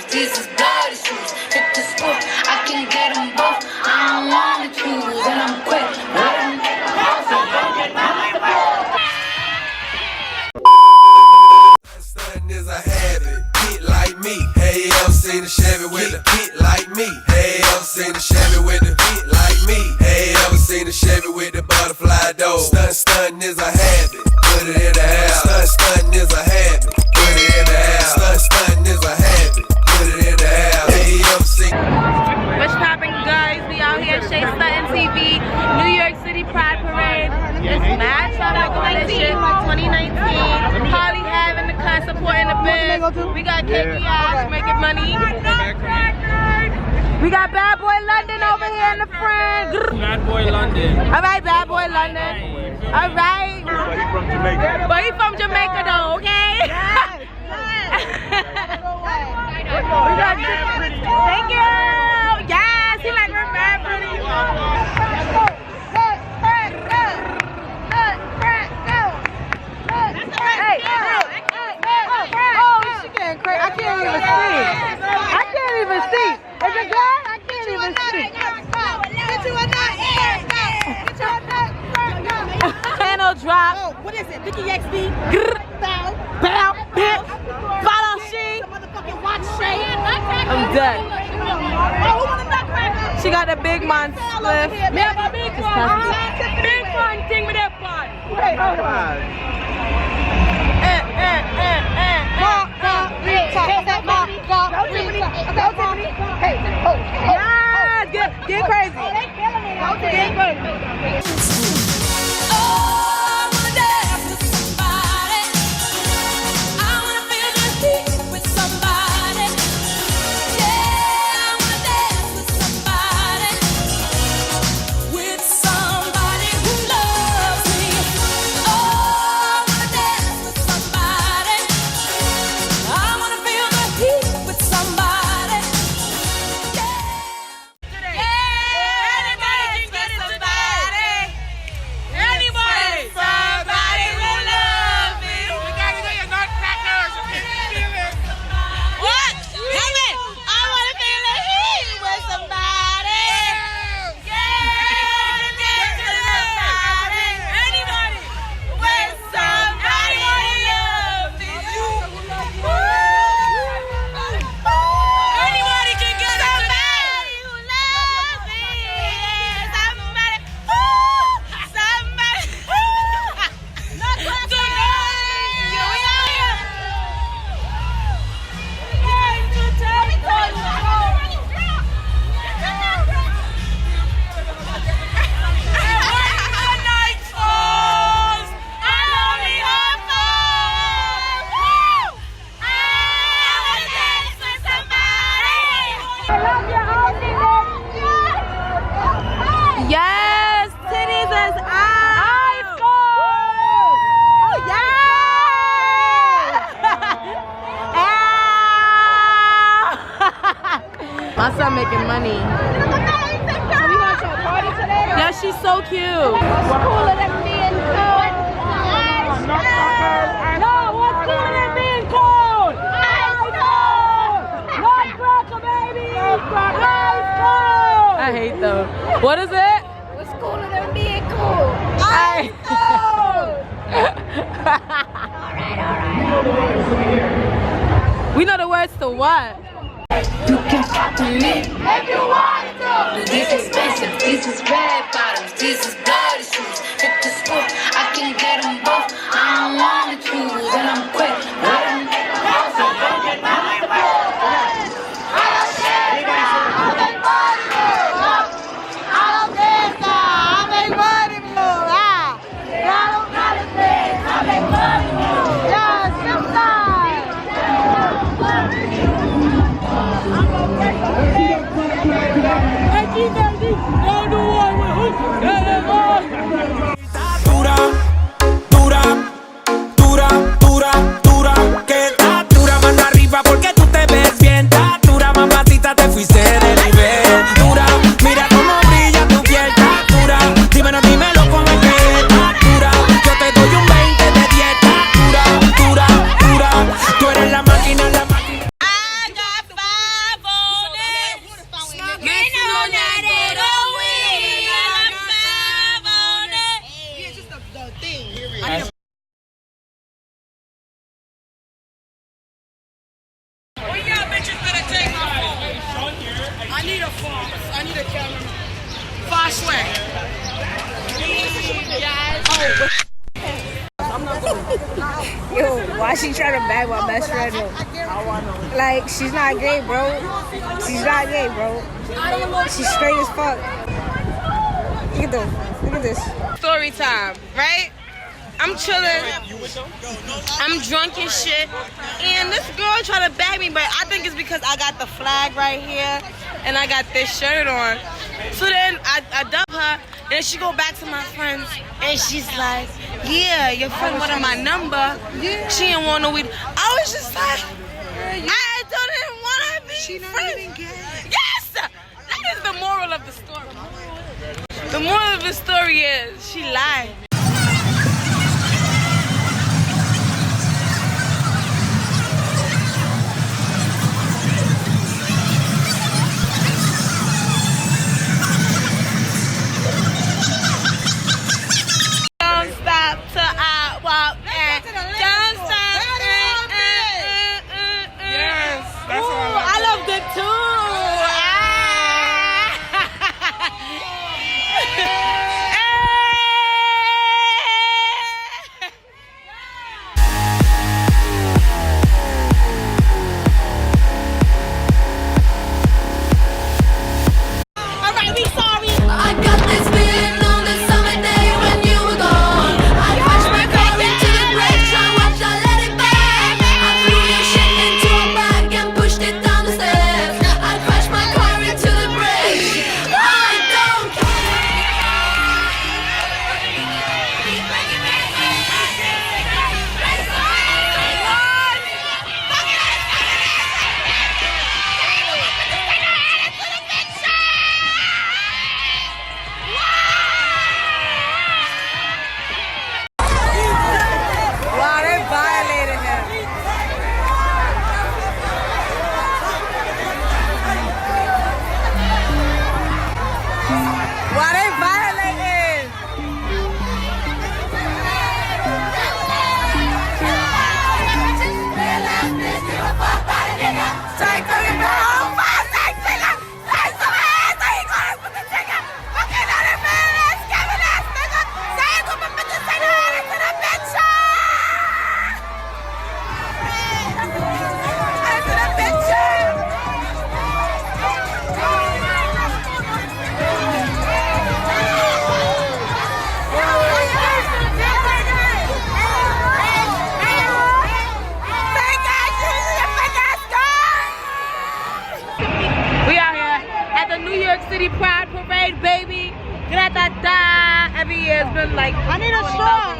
This is bloody shoes. Hit the school, I can get them both. I don't wanna choose, and I'm quick. Stunting is a habit. Get like me. Hey, ever seen a Chevy with a get like me? Hey, ever seen a Chevy with a get like me? Hey, ever seen a Chevy with the butterfly door? Stunting is a habit. Put it in the house. Stunting is a habit. Put it in the house. Stunting is a habit. Put it in the house. Hey, ever seen? What's poppin', guys? We out here at Shea Stuntin TV, New York City Pride Parade. It's mad traffic on this shit, 2019. Holly having the cut, supporting the biz. We got KPIs, making money. We got Bad Boy London over here in the front. Bad Boy London. All right, Bad Boy London. All right. But he from Jamaica. But he from Jamaica though, okay? We got thank you. Yes, he like we're mad pretty. Oh, she getting crazy. I can't even see. I can't even see. Is it good? I can't even see. Channel drop. Oh, what is it? Vicky XD. Bow, bow, bitch. Follow she. Motherfucking watch Shay. I'm done. Oh, who want a nutcracker? She got the big man split. Yeah, my big one. Big one thing with that part. Wait, hold on. Get crazy. Get crazy. Yes, titties is out. Oh, yeah. My son making money. We want your party today? Yeah, she's so cute. What's cooler than being cold? No, what's cooler than being cold? Ice cold! Nutcracker, baby! Ice cold! I hate those. What is it? What's cooler than being cool? Ice cold! We know the words to what? You can copy me if you want to. This is expensive, this is red bottoms, this is bloody shoes. Hit the school, I can get them both. I don't wanna choose, and I'm quick. Dura, dura, dura, dura. I need a camera. Fast swag. Yo, why she trying to bag my best friend? Like, she's not gay, bro. She's not gay, bro. She's straight as fuck. Look at this. Look at this. Story time, right? I'm chilling. I'm drunk and shit. And this girl tried to bag me, but I think it's because I got the flag right here and I got this shirt on. So then I dub her, and she go back to my friends, and she's like, yeah, your friend wanted my number. She didn't want no weed. I was just like, I didn't want to be friends. Yes! That is the moral of the story. The moral of the story is she lied. Don't stop till I walk and don't stop. Yes, that's Ooh, all I loved it too. I got this feeling on the summer day when you were gone. I crashed my car into the brakes, I watched, I let it burn. I threw your shit into a bag and pushed it down the stairs. I crashed my car into the brakes. I don't Wow, they violated him. Wow, they violated. We out here at the New York City Pride Parade, baby. Da-da-da. Every year it's been like, I need a straw.